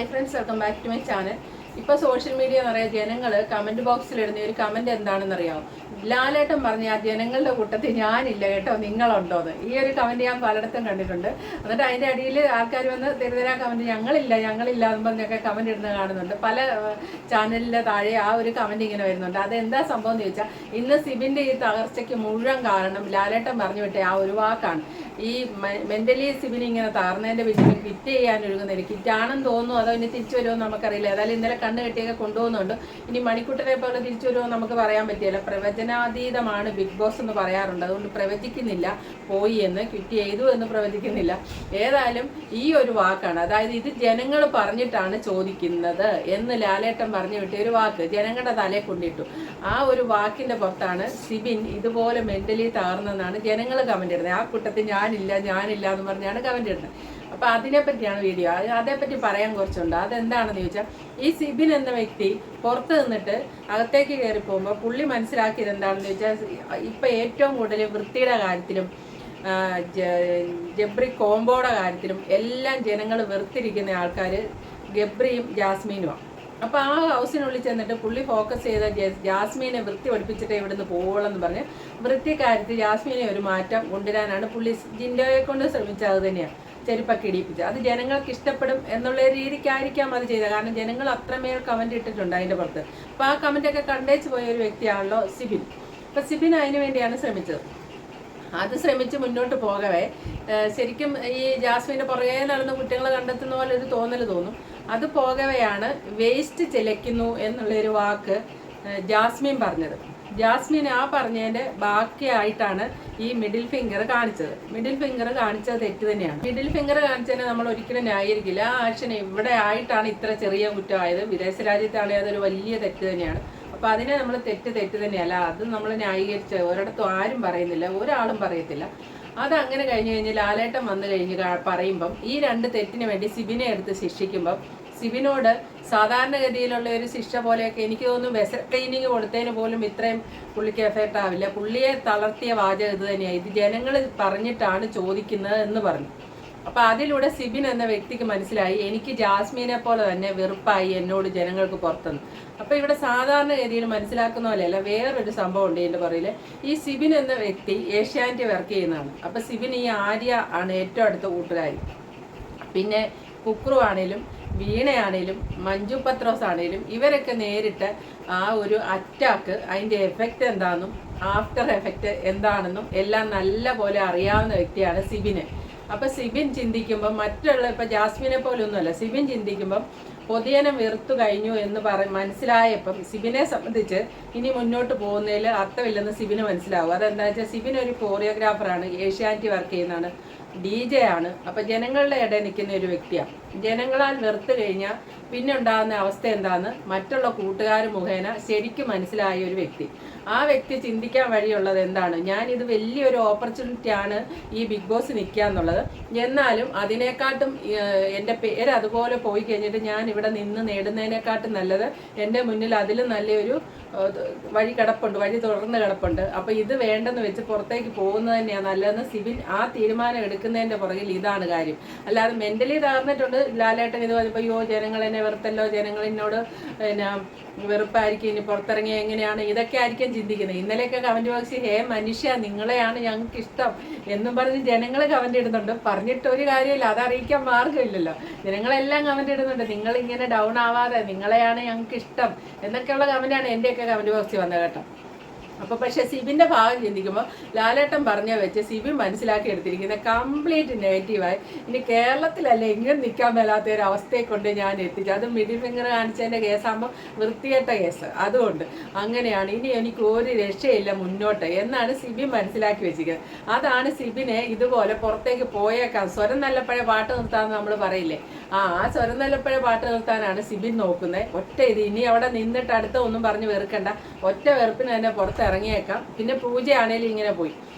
Hi friends, welcome back to my channel. ഇപ്പോൾ social media നിറയെ ജനങ്ങൾ കമൻറ്റ് ബോക്സിൽ ഇടുന്ന ഒരു കമൻറ്റ് എന്താണെന്നറിയാമോ? ലാലേട്ടൻ പറഞ്ഞ ആ ജനങ്ങളുടെ കൂട്ടത്തിൽ ഞാനില്ല കേട്ടോ, നിങ്ങളുണ്ടോന്ന്. ഈ ഒരു കമൻറ്റ് ഞാൻ പലയിടത്തും കണ്ടിട്ടുണ്ട്. എന്നിട്ട് അതിൻ്റെ അടിയിൽ ആൾക്കാർ വന്ന് തെരുതരാ കമൻറ്റ് ഞങ്ങളില്ല എന്ന് പറഞ്ഞൊക്കെ കമൻറ്റ് ഇടുന്നത് കാണുന്നുണ്ട്. പല ചാനലിൻ്റെ താഴെ ആ ഒരു കമൻറ്റ് ഇങ്ങനെ വരുന്നുണ്ട്. അതെന്താ സംഭവം എന്ന് ചോദിച്ചാൽ, ഇന്ന് സിബിൻ്റെ ഈ തകർച്ചയ്ക്ക് മുഴുവൻ കാരണം ലാലേട്ടൻ പറഞ്ഞു വിട്ട ആ ഒരു വാക്കാണ്. ഈ മെന്റലി സിബിന് ഇങ്ങനെ താർന്നതിൻ്റെ വീട്ടിൽ കിറ്റ് ചെയ്യാൻ ഒഴുകുന്നതിന് കിറ്റാണെന്ന് തോന്നുന്നു, അതോ ഇനി തിരിച്ചു വരുമോ നമുക്കറിയില്ല. ഏതായാലും ഇന്നലെ കണ്ണ് കെട്ടിയൊക്കെ കൊണ്ടുപോകുന്നുണ്ട്. ഇനി മണിക്കുട്ടനെ പോലെ തിരിച്ചു വരുമോ നമുക്ക് പറയാൻ പറ്റില്ല. പ്രവചനാതീതമാണ് ബിഗ് ബോസ് എന്ന് പറയാറുണ്ട്. അതുകൊണ്ട് പ്രവചിക്കുന്നില്ല പോയി എന്ന്, ക്വിറ്റ് ചെയ്തു എന്ന് പ്രവചിക്കുന്നില്ല. ഏതായാലും ഈ ഒരു വാക്കാണ്, അതായത് ഇത് ജനങ്ങൾ പറഞ്ഞിട്ടാണ് ചോദിക്കുന്നത് എന്ന് ലാലേട്ടൻ പറഞ്ഞു വിട്ട ഒരു വാക്ക് ജനങ്ങളുടെ തലയെ കൊണ്ടിട്ടു. ആ ഒരു വാക്കിന്റെ പുറത്താണ് സിബിൻ ഇതുപോലെ മെന്റലി താർന്നെന്നാണ് ജനങ്ങൾ കമന്റ് ഇടുന്നത്. ആ കൂട്ടത്തിൽ ഞാനില്ല എന്ന് പറഞ്ഞാണ് കമന്റ് ഇടുന്നത്. അപ്പൊ അതിനെപ്പറ്റിയാണ് വീഡിയോ. അതേപ്പറ്റി പറയാൻ കുറച്ചുണ്ട്. അതെന്താണെന്ന് ചോദിച്ചാൽ, ഈ സിബിൻ എന്ന വ്യക്തി പുറത്ത് നിന്നിട്ട് അകത്തേക്ക് കയറി പോകുമ്പോൾ പുള്ളി മനസ്സിലാക്കിയത് എന്താണെന്ന് ചോദിച്ചാൽ, ഇപ്പൊ ഏറ്റവും കൂടുതൽ വൃത്തിയുടെ കാര്യത്തിലും ജബ്രി കോംബോയുടെ കാര്യത്തിലും എല്ലാം ജനങ്ങൾ വെറുത്തിരിക്കുന്ന ആൾക്കാർ ഗബ്രിയും ജാസ്മീനുമാണ്. അപ്പോൾ ആ ഹൗസിനുള്ളിൽ ചെന്നിട്ട് പുള്ളി ഫോക്കസ് ചെയ്ത ജാസ്മീനെ വൃത്തി പഠിപ്പിച്ചിട്ട് ഇവിടുന്ന് പോവുള്ളെന്ന് പറഞ്ഞ് വൃത്തിക്കാര്യത്തിൽ ജാസ്മീനെ ഒരു മാറ്റം കൊണ്ടുവരാനാണ് പുള്ളി ജിൻഡോയെ കൊണ്ട് ശ്രമിച്ചത്. അത് തന്നെയാണ് ചെരുപ്പൊക്കെ ഇടിപ്പിച്ചത്. അത് ജനങ്ങൾക്ക് ഇഷ്ടപ്പെടും എന്നുള്ള രീതിക്കായിരിക്കാം അത് ചെയ്തത്. കാരണം ജനങ്ങൾ അത്രമേൽ കമൻറ്റ് ഇട്ടിട്ടുണ്ട് അതിൻ്റെ പുറത്ത്. അപ്പോൾ ആ കമൻറ്റൊക്കെ കണ്ടേച്ച് പോയ ഒരു വ്യക്തിയാണല്ലോ സിബിൻ. അപ്പോൾ സിബിൻ അതിനു വേണ്ടിയാണ് ശ്രമിച്ചത്. അത് ശ്രമിച്ച് മുന്നോട്ട് പോകവേ ശരിക്കും ഈ ജാസ്മിൻ്റെ പുറകെ നടന്ന് കുറ്റങ്ങൾ കണ്ടെത്തുന്ന പോലെ ഒരു തോന്നൽ തോന്നും. അത് പോകവെയാണ് വേസ്റ്റ് ചെലയ്ക്കുന്നു എന്നുള്ളൊരു വാക്ക് ജാസ്മിൻ പറഞ്ഞത്. ജാസ്മിൻ ആ പറഞ്ഞതിൻ്റെ ബാക്കിയായിട്ടാണ് ഈ മിഡിൽ ഫിംഗർ കാണിച്ചത്. മിഡിൽ ഫിംഗർ കാണിച്ചത് തെറ്റ് തന്നെയാണ്. മിഡിൽ ഫിംഗർ കാണിച്ചതിനെ നമ്മൾ ഒരിക്കലും ന്യായീകരിക്കില്ല. ആ ആക്ഷൻ ഇവിടെ ആയിട്ടാണ് ഇത്ര ചെറിയ കുറ്റമായത്. വിദേശ രാജ്യത്താണെങ്കിൽ അതൊരു വലിയ തെറ്റ് തന്നെയാണ്. അപ്പം അതിനെ നമ്മൾ തെറ്റ് തന്നെയല്ല. അത് നമ്മൾ ന്യായീകരിച്ച് ഒരിടത്തും ആരും പറയുന്നില്ല, ഒരാളും പറയത്തില്ല. അതങ്ങനെ കഴിഞ്ഞ് ലാലേട്ടൻ വന്നു കഴിഞ്ഞ് പറയുമ്പം ഈ രണ്ട് തെറ്റിന് വേണ്ടി സിബിനെ എടുത്ത് ശിക്ഷിക്കുമ്പം സിബിനോട് സാധാരണഗതിയിലുള്ള ഒരു ശിക്ഷ പോലെയൊക്കെ എനിക്ക് തോന്നുന്നു വെസൽ ട്രെയിനിങ് കൊടുത്തതിന് പോലും ഇത്രയും പുള്ളിക്ക് എഫക്റ്റ് ആവില്ല. പുള്ളിയെ തളർത്തിയ വാചകം ഇത് തന്നെയാണ്. ഇത് ജനങ്ങൾ പറഞ്ഞിട്ടാണ് ചോദിക്കുന്നത് എന്ന് പറഞ്ഞു. അപ്പോൾ അതിലൂടെ സിബിൻ എന്ന വ്യക്തിക്ക് മനസ്സിലായി, എനിക്ക് ജാസ്മീനെ പോലെ തന്നെ വെറുപ്പായി എന്നോട് ജനങ്ങൾക്ക് പുറത്തുനിന്ന്. അപ്പോൾ ഇവിടെ സാധാരണഗതിയിൽ മനസ്സിലാക്കുന്ന പോലെയല്ല, വേറൊരു സംഭവം ഉണ്ട് ഇതിൻ്റെ പുറകിൽ. ഈ സിബിൻ എന്ന വ്യക്തി ഏഷ്യാനെറ്റ് വർക്ക് ചെയ്യുന്നതാണ്. അപ്പോൾ സിബിൻ ഈ ആര്യ ആണ് ഏറ്റവും അടുത്ത കൂട്ടുകാരി. പിന്നെ കുക്രു ആണേലും വീണയാണേലും മഞ്ജു പത്രോസ് ആണേലും ഇവരൊക്കെ നേരിട്ട് ആ ഒരു അറ്റാക്ക്, അതിൻ്റെ എഫക്റ്റ് എന്താണെന്നും ആഫ്റ്റർ എഫക്റ്റ് എന്താണെന്നും എല്ലാം നല്ല പോലെ അറിയാവുന്ന വ്യക്തിയാണ് സിബിന്. അപ്പം സിബിൻ ചിന്തിക്കുമ്പം മറ്റുള്ള ഇപ്പം ജാസ്മിനെ പോലെ ഒന്നുമല്ല, സിബിൻ ചിന്തിക്കുമ്പം പൊതുജനം വെറുത്തു കഴിഞ്ഞു എന്ന് മനസ്സിലായപ്പം സിബിനെ സംബന്ധിച്ച് ഇനി മുന്നോട്ട് പോകുന്നതിൽ അർത്ഥമില്ലെന്ന് സിബിന് മനസ്സിലാവും. അതെന്താ വെച്ചാൽ സിബിൻ ഒരു കോറിയോഗ്രാഫറാണ്, ഏഷ്യാനെറ്റ് വർക്ക് ചെയ്യുന്നതാണ്, DJ ആണ്. അപ്പം ജനങ്ങളുടെ ഇടയിൽ നിൽക്കുന്ന ഒരു വ്യക്തിയാണ്. ജനങ്ങളാൽ വെറുത്ത് കഴിഞ്ഞാൽ പിന്നെ ഉണ്ടാകുന്ന അവസ്ഥ എന്താണെന്ന് മറ്റുള്ള കൂട്ടുകാർ മുഖേന ശരിക്കും മനസ്സിലായ ഒരു വ്യക്തി. ആ വ്യക്തി ചിന്തിക്കാൻ വഴിയുള്ളത് എന്താണ്, ഞാനിത് വലിയൊരു ഓപ്പർച്യൂണിറ്റിയാണ് ഈ ബിഗ് ബോസ് നിൽക്കുക എന്നുള്ളത്. എന്നാലും അതിനെക്കാട്ടും എൻ്റെ പേര് അതുപോലെ പോയി കഴിഞ്ഞിട്ട് ഞാൻ ഇവിടെ നിന്ന് നേടുന്നതിനെക്കാട്ടും നല്ലത് എൻ്റെ മുന്നിൽ അതിലും നല്ലൊരു വഴി കിടപ്പുണ്ട്, വഴി തുറന്ന് കിടപ്പുണ്ട്. അപ്പോൾ ഇത് വേണ്ടെന്ന് വെച്ച് പുറത്തേക്ക് പോകുന്നത് തന്നെയാണ് നല്ലതെന്ന് സിബിൻ ആ തീരുമാനം എടുക്കുന്നതിൻ്റെ പുറകിൽ ഇതാണ് കാര്യം. അല്ലാതെ മെൻ്റലി തകർന്നിട്ടുണ്ട് ലാലേട്ടൻ. ഇത് പറഞ്ഞപ്പോൾ അയ്യോ ജനങ്ങൾ എന്നെ വെറുത്തല്ലോ, ജനങ്ങൾ എന്നോട് പിന്നെ വെറുപ്പായിരിക്കും, ഇനി പുറത്തിറങ്ങിയ എങ്ങനെയാണ്, ഇതൊക്കെ ആയിരിക്കും ചിന്തിക്കുന്നത്. ഇന്നലെയൊക്കെ കമൻറ്റ് ബോക്സിൽ ഹേ മനുഷ്യ നിങ്ങളെയാണ് ഞങ്ങൾക്ക് ഇഷ്ടം എന്നും പറഞ്ഞ് ജനങ്ങൾ കമൻറ്റ് ഇടുന്നുണ്ട്. പറഞ്ഞിട്ട് ഒരു കാര്യമില്ല, അതറിയിക്കാൻ മാർഗ്ഗമില്ലല്ലോ. ജനങ്ങളെല്ലാം കമൻറ്റ് ഇടുന്നുണ്ട്, നിങ്ങളിങ്ങനെ ഡൗൺ ആവാതെ നിങ്ങളെയാണ് ഞങ്ങൾക്ക് ഇഷ്ടം എന്നൊക്കെയുള്ള കമൻറ്റാണ് എൻ്റെയൊക്കെ കമൻറ്റ് ബോക്സിൽ വന്നത് കേട്ടോ. അപ്പോൾ പക്ഷേ സിബിൻ്റെ ഭാഗം ചിന്തിക്കുമ്പോൾ ലാലേട്ടൻ പറഞ്ഞ വെച്ച് സിബിൻ മനസ്സിലാക്കി എടുത്തിരിക്കുന്നത് കംപ്ലീറ്റ് നെഗറ്റീവായി. ഇനി കേരളത്തിലല്ലേ ഇങ്ങനെ നിൽക്കാൻ മേലാത്ത ഒരു അവസ്ഥയെ കൊണ്ട് ഞാൻ എത്തിച്ചു. അത് മിഡിൽ ഫിംഗർ കാണിച്ചതിൻ്റെ കേസാകുമ്പോൾ വൃത്തികെട്ട കേസ്, അതുകൊണ്ട് അങ്ങനെയാണ്, ഇനി എനിക്ക് ഒരു രക്ഷയില്ല മുന്നോട്ട് എന്നാണ് സിബിൻ മനസ്സിലാക്കി വെച്ചിരിക്കുന്നത്. അതാണ് സിബിനെ ഇതുപോലെ പുറത്തേക്ക് പോയേക്കാം, സ്വരം നല്ലപ്പോഴേ പാട്ട് നിർത്താമെന്ന് നമ്മൾ പറയില്ലേ, ആ സ്വരം നല്ലപ്പോഴേ പാട്ട് നിർത്താനാണ് സിബിൻ നോക്കുന്നത്. ഒറ്റ ഇത് ഇനി അവിടെ നിന്നിട്ട് അടുത്ത ഒന്നും പറഞ്ഞ് വെറുക്കണ്ട, ഒറ്റ വെറുപ്പിന് തന്നെ പുറത്ത് ഇറങ്ങിയേക്കാം. പിന്നെ പൂജയാണേലും ഇങ്ങനെ പോയി.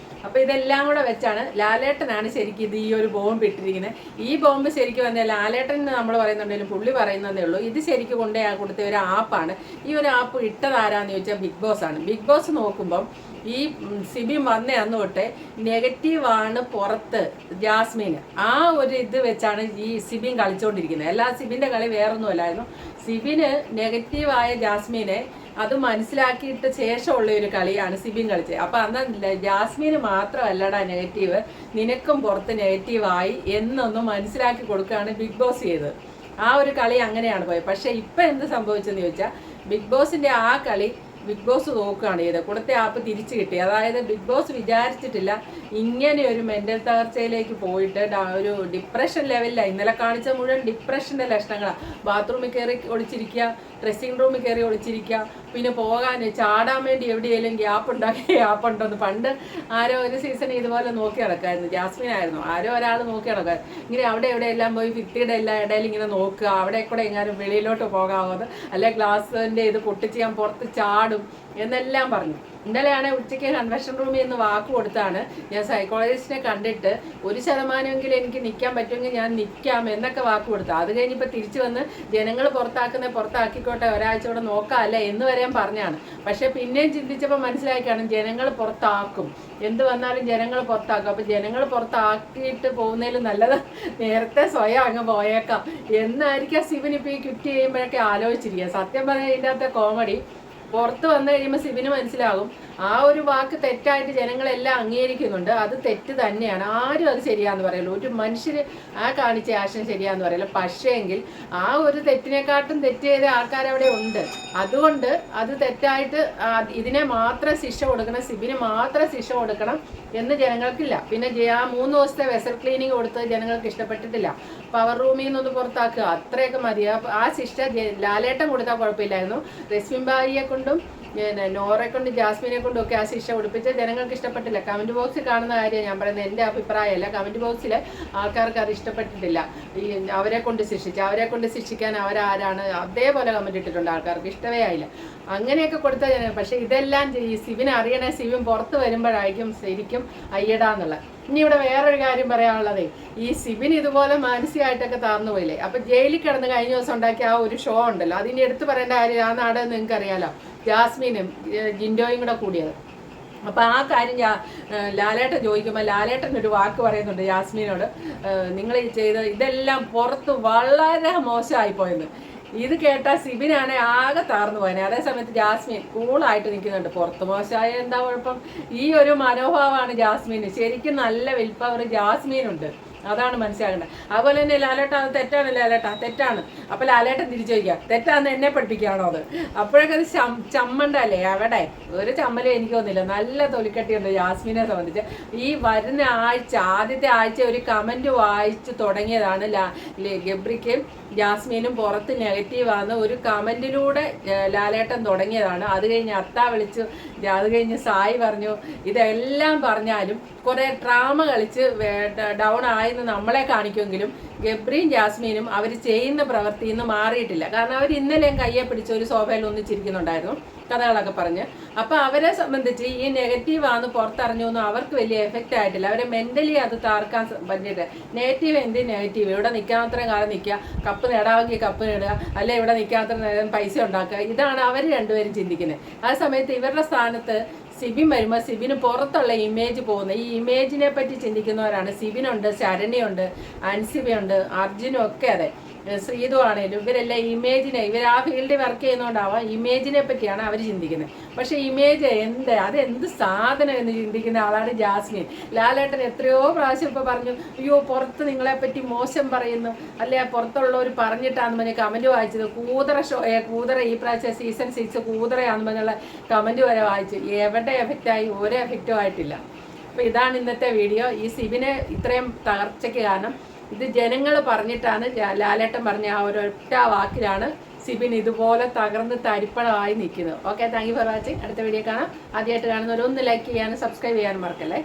അപ്പോൾ ഇതെല്ലാം കൂടെ വെച്ചാണ് ലാലേട്ടനാണ് ശരിക്കും ഇത് ഈ ഒരു ബോംബ് ഇട്ടിരിക്കുന്നത്. ഈ ബോംബ് ശരിക്കും വന്നാൽ ലാലേട്ടൻ നമ്മൾ പറയുന്നുണ്ടെങ്കിലും പുള്ളി പറയുന്നതേ ഉള്ളൂ. ഇത് ശരിക്കും കൊടുത്ത ഒരു ആപ്പാണ്. ഈ ഒരു ആപ്പ് ഇട്ടതാരാന്ന് ചോദിച്ചാൽ ബിഗ് ബോസ് ആണ്. ബിഗ് ബോസ് നോക്കുമ്പം ഈ സിബിൻ വന്ന അന്ന് തൊട്ടേ നെഗറ്റീവാണ് പുറത്ത് ജാസ്മിന്. ആ ഒരു ഇത് വെച്ചാണ് ഈ സിബിൻ കളിച്ചുകൊണ്ടിരിക്കുന്നത്. എല്ലാ സിബിൻ്റെ കളി വേറൊന്നുമല്ലായിരുന്നു. സിബിന് നെഗറ്റീവായ ജാസ്മിനെ അത് മനസ്സിലാക്കിയിട്ട് ശേഷമുള്ള ഒരു കളിയാണ് സിബിൻ കളിച്ചത്. അപ്പം അന്ന് ജാസ്മിന് മാത്രമല്ലടാ നെഗറ്റീവ്, നിനക്കും പുറത്ത് നെഗറ്റീവായി എന്നൊന്നും മനസ്സിലാക്കി കൊടുക്കുകയാണ് ബിഗ് ബോസ് ചെയ്തത്. ആ ഒരു കളി അങ്ങനെയാണ് പോയത്. പക്ഷേ ഇപ്പം എന്ത് സംഭവിച്ചെന്ന് ചോദിച്ചാൽ ബിഗ് ബോസിൻ്റെ ആ കളി ബിഗ് ബോസ് നോക്കുകയാണ് ചെയ്തത്. കൊടുത്ത ആപ്പ് തിരിച്ചു കിട്ടി. അതായത് ബിഗ് ബോസ് വിചാരിച്ചിട്ടില്ല ഇങ്ങനെ ഒരു മെൻ്റൽ തകർച്ചയിലേക്ക് പോയിട്ട് ഒരു ഡിപ്രഷൻ ലെവലിലാണ്. ഇന്നലെ കാണിച്ച മുഴുവൻ ഡിപ്രഷൻ്റെ ലക്ഷണങ്ങളാണ്. ബാത്റൂമിൽ കയറി ഒളിച്ചിരിക്കുക, ഡ്രസ്സിങ് റൂമിൽ കയറി ഒളിച്ചിരിക്കുക, പിന്നെ പോകാൻ ചാടാൻ വേണ്ടി എവിടെയെങ്കിലും ഗ്യാപ്പുണ്ടോന്ന് പണ്ട് ആരോ ഒരു സീസൺ ഇതുപോലെ നോക്കി നടക്കായിരുന്നു. ജാസ്മിൻ ആയിരുന്നു, ആരോ ഒരാൾ നോക്കി നടക്കായിരുന്നു. ഇങ്ങനെ അവിടെ എവിടെയെല്ലാം പോയി ഭിത്തിയുടെ എല്ലാ ഇടയിൽ ഇങ്ങനെ നോക്കുക, അവിടെ കൂടെ എങ്ങാനും വെളിയിലോട്ട് പോകാവുന്നത്, അല്ലെ ഗ്ലാസിൻ്റെ ഇത് പൊട്ടിച്ച് ഞാൻ പുറത്ത് ചാടും എന്നെല്ലാം പറഞ്ഞു. ഇന്നലെയാണ് ഉച്ചയ്ക്ക് കൺവെൻഷൻ റൂമിൽ നിന്ന് വാക്ക് കൊടുത്താണ് ഞാൻ സൈക്കോളജിസ്റ്റിനെ കണ്ടിട്ട് 1% എനിക്ക് നിൽക്കാൻ പറ്റുമെങ്കിൽ ഞാൻ നിൽക്കാം എന്നൊക്കെ വാക്ക് കൊടുത്തു. അത് കഴിഞ്ഞിപ്പോൾ തിരിച്ചു വന്ന് ജനങ്ങൾ പുറത്താക്കിക്കോട്ടെ, ഒരാഴ്ച കൂടെ നോക്കാമല്ലേ എന്ന് വരെയും പറഞ്ഞാണ്. പക്ഷേ പിന്നെയും ചിന്തിച്ചപ്പോൾ മനസ്സിലാക്കിയാണ് ജനങ്ങൾ പുറത്താക്കും, എന്ത് വന്നാലും ജനങ്ങൾ പുറത്താക്കും. അപ്പോൾ ജനങ്ങൾ പുറത്താക്കിയിട്ട് പോകുന്നതിലും നല്ലത് നേരത്തെ സ്വയം അങ്ങ് പോയേക്കാം എന്നായിരിക്കാം സിബിൻ ഇപ്പോൾ ഈ ക്വിറ്റ് ചെയ്യുമ്പോഴൊക്കെ ആലോചിച്ചിരിക്കുക. സത്യം പറഞ്ഞാൽ ഇതിൻ്റെ അകത്തെ കോമഡി പുറത്ത് വന്നു കഴിയുമ്പോൾ സിബിന് മനസ്സിലാകും ആ ഒരു വാക്ക് തെറ്റായിട്ട് ജനങ്ങളെല്ലാം അംഗീകരിക്കുന്നുണ്ട്, അത് തെറ്റ് തന്നെയാണ്, ആരും അത് ശരിയാന്ന് പറയുള്ളൂ, ഒരു മനുഷ്യർ ആ കാണിച്ച ആശയം ശരിയാന്ന് പറയില്ല. പക്ഷേ എങ്കിൽ ആ ഒരു തെറ്റിനെക്കാട്ടും തെറ്റ് ചെയ്ത ആൾക്കാരവിടെ ഉണ്ട്. അതുകൊണ്ട് അത് തെറ്റായിട്ട് ഇതിനെ മാത്രം ശിക്ഷ കൊടുക്കണം, സിബിന് മാത്രം ശിക്ഷ കൊടുക്കണം എന്ന് ജനങ്ങൾക്കില്ല. പിന്നെ ആ 3 ദിവസത്തെ വെസൽ ക്ലീനിങ് കൊടുത്ത് ജനങ്ങൾക്ക് ഇഷ്ടപ്പെട്ടിട്ടില്ല. പവർ റൂമിൽ നിന്നൊന്ന് പുറത്താക്കുക, അത്രയൊക്കെ മതി. ആ ശിക്ഷ ലാലേട്ടൻ കൊടുത്താൽ കുഴപ്പമില്ലായിരുന്നു. റസ്മിൻ ബായിയെ കൊണ്ടും നോറെ കൊണ്ട് ജാസ്മിനെ കൊണ്ടും ഒക്കെ ആ ശിക്ഷ ഉടുപ്പിച്ച് ജനങ്ങൾക്ക് ഇഷ്ടപ്പെട്ടില്ല. കമൻറ്റ് ബോക്സിൽ കാണുന്ന കാര്യം ഞാൻ പറയുന്നത്, എൻ്റെ അഭിപ്രായമല്ല. കമൻറ്റ് ബോക്സിൽ ആൾക്കാർക്ക് അത് ഇഷ്ടപ്പെട്ടിട്ടില്ല. അവരെ കൊണ്ട് ശിക്ഷിക്കാൻ അവരാരാണ് അതേപോലെ കമൻറ്റ് ഇട്ടിട്ടുണ്ട്. ആൾക്കാർക്ക് ഇഷ്ടമേ ആയില്ല. അങ്ങനെയൊക്കെ കൊടുത്ത ജനങ്ങൾ. പക്ഷേ ഇതെല്ലാം ഈ സിബിൻ അറിയണേ സിബിൻ പുറത്ത് വരുമ്പോഴായിരിക്കും ശരിക്കും അയ്യടാന്നുള്ളത്. ഇനി ഇവിടെ വേറൊരു കാര്യം പറയാനുള്ളത്, ഈ സിബിൻ ഇതുപോലെ മാനസികമായിട്ടൊക്കെ താർന്നു പോയില്ലേ. അപ്പം ജയിലിൽ കിടന്ന് കഴിഞ്ഞ ദിവസം ഉണ്ടാക്കിയ ആ ഒരു ഷോ ഉണ്ടല്ലോ, അതിൻ്റെ എടുത്ത് പറയേണ്ട കാര്യം ആ നാടെന്ന് നിങ്ങൾക്ക് അറിയാലോ, ജാസ്മിനും ജിൻഡോയും കൂടെ കൂടിയത്. അപ്പം ആ കാര്യം ലാലേട്ടൻ ചോദിക്കുമ്പോൾ ലാലേട്ടൻ ഒരു വാക്ക് പറയുന്നുണ്ട് ജാസ്മിനോട്, നിങ്ങൾ ചെയ്ത ഇതെല്ലാം പുറത്ത് വളരെ മോശമായിപ്പോയെന്ന്. ഇത് കേട്ടാൽ സിബിനാണെ ആകെ താർന്നു പോയനെ. അതേസമയത്ത് ജാസ്മിൻ കൂളായിട്ട് നിൽക്കുന്നുണ്ട്. പുറത്ത് മോശമായ എന്താ കുഴപ്പം? ഈ ഒരു മനോഭാവമാണ് ജാസ്മിന്. ശരിക്കും നല്ല വിൽ പവർ ജാസ്മിനുണ്ട്. അതാണ് മനസ്സിലാക്കേണ്ടത്. അതുപോലെ തന്നെ ലാലേട്ട അത് തെറ്റാണ്, ലാലേട്ട തെറ്റാണ്. അപ്പോൾ ലാലേട്ടൻ തിരിച്ചു ചോദിക്കുക, തെറ്റാന്ന് എന്നെ പഠിപ്പിക്കുകയാണോ അത്? അപ്പോഴൊക്കെ അത് ചമ്മണ്ടല്ലേ? അവിടെ ഒരു ചമ്മലും എനിക്ക് തോന്നില്ല. നല്ല തൊലിക്കട്ടിയുണ്ട് ജാസ്മിനെ സംബന്ധിച്ച്. ഈ വരുന്ന ആദ്യത്തെ ആഴ്ച ഒരു കമൻറ്റ് വായിച്ച് തുടങ്ങിയതാണ് ഗബ്രിക്കും ജാസ്മിനും പുറത്ത് നെഗറ്റീവാന്ന് ഒരു കമൻറ്റിലൂടെ ലാലേട്ടൻ തുടങ്ങിയതാണ്. അത് കഴിഞ്ഞ് അത്ത വിളിച്ചു, അത് കഴിഞ്ഞ് സായി പറഞ്ഞു. ഇതെല്ലാം പറഞ്ഞാലും കുറേ ഡ്രാമ കളിച്ച് ഡൗൺ ആയെന്ന് നമ്മളെ കാണിക്കുമെങ്കിലും ഗബ്രിയും ജാസ്മിനും അവർ ചെയ്യുന്ന പ്രവൃത്തിയിൽ നിന്ന് മാറിയിട്ടില്ല. കാരണം അവർ ഇന്നലെയും കയ്യെ പിടിച്ച് ഒരു സോഫയിൽ ഒന്നിച്ചിരിക്കുന്നുണ്ടായിരുന്നു കഥകളൊക്കെ പറഞ്ഞ്. അപ്പോൾ അവരെ സംബന്ധിച്ച് ഈ നെഗറ്റീവാന്ന് പുറത്തറിഞ്ഞു ഒന്നും അവർക്ക് വലിയ എഫക്റ്റ് ആയിട്ടില്ല. അവരെ മെൻ്റലി അത് താർക്കാൻ പറ്റിയിട്ട് നെഗറ്റീവ് എന്ത് നെഗറ്റീവ്, ഇവിടെ നിൽക്കാത്രയും കാലം നിൽക്കുക, കപ്പ് നേടാമെങ്കിൽ കപ്പ് നേടുക, അല്ലെ ഇവിടെ നിൽക്കാത്ര നേരം പൈസ ഉണ്ടാക്കുക, ഇതാണ് അവർ രണ്ടുപേരും ചിന്തിക്കുന്നത്. ആ സമയത്ത് ഇവരുടെ സ്ഥാനത്ത് സിബിൻ വരുമ്പോൾ സിബിന് പുറത്തുള്ള ഇമേജ് പോകുന്നത്, ഈ ഇമേജിനെ പറ്റി ചിന്തിക്കുന്നവരാണ്. സിബിനുണ്ട്, ശരണ്യുണ്ട്, അൻസിബയുണ്ട്, അർജുനും ഒക്കെ അതെ, ശ്രീതു ആണേലും ഇവരെല്ലാം ഇമേജിനെ, ഇവർ ആ ഫീൽഡിൽ വർക്ക് ചെയ്യുന്നതുകൊണ്ടാവാം ഇമേജിനെ പറ്റിയാണ് അവർ ചിന്തിക്കുന്നത്. പക്ഷേ ഇമേജ് അതെന്ത് സാധനം എന്ന് ചിന്തിക്കുന്ന ആളാണ് ജാസ്മിൻ. ലാലേട്ടൻ എത്രയോ പ്രാവശ്യം ഇപ്പോൾ പറഞ്ഞു, അയ്യോ പുറത്ത് നിങ്ങളെപ്പറ്റി മോശം പറയുന്നു, അല്ലെ പുറത്തുള്ളവർ പറഞ്ഞിട്ടാണെന്ന് പറഞ്ഞ് കമൻറ്റ് വായിച്ചത്. കൂതറ ഈ പ്രാവശ്യം സീസൺ 6 കൂതറയാണെന്ന് പറഞ്ഞുള്ള കമൻറ്റ് വരെ വായിച്ചു. എവിടെ എഫക്റ്റായി? ഒരു എഫക്റ്റും ആയിട്ടില്ല. അപ്പോൾ ഇതാണ് ഇന്നത്തെ വീഡിയോ. ഈ സിബിനെ ഇത്രയും തകർച്ചയ്ക്ക് കാരണം ഇത് ജനങ്ങൾ പറഞ്ഞിട്ടാണ്. ലാലേട്ടൻ പറഞ്ഞ ആ ഒരൊറ്റ വാക്കിലാണ് സിബിൻ ഇതുപോലെ തകർന്ന് തരിപ്പണമായി നിൽക്കുന്നത്. Okay, thank you for watching. അടുത്ത വീഡിയോ കാണാം. ആദ്യമായിട്ട് കാണുന്നവരൊന്ന് ലൈക്ക് ചെയ്യാനും സബ്സ്ക്രൈബ് ചെയ്യാനും മറക്കല്ലേ.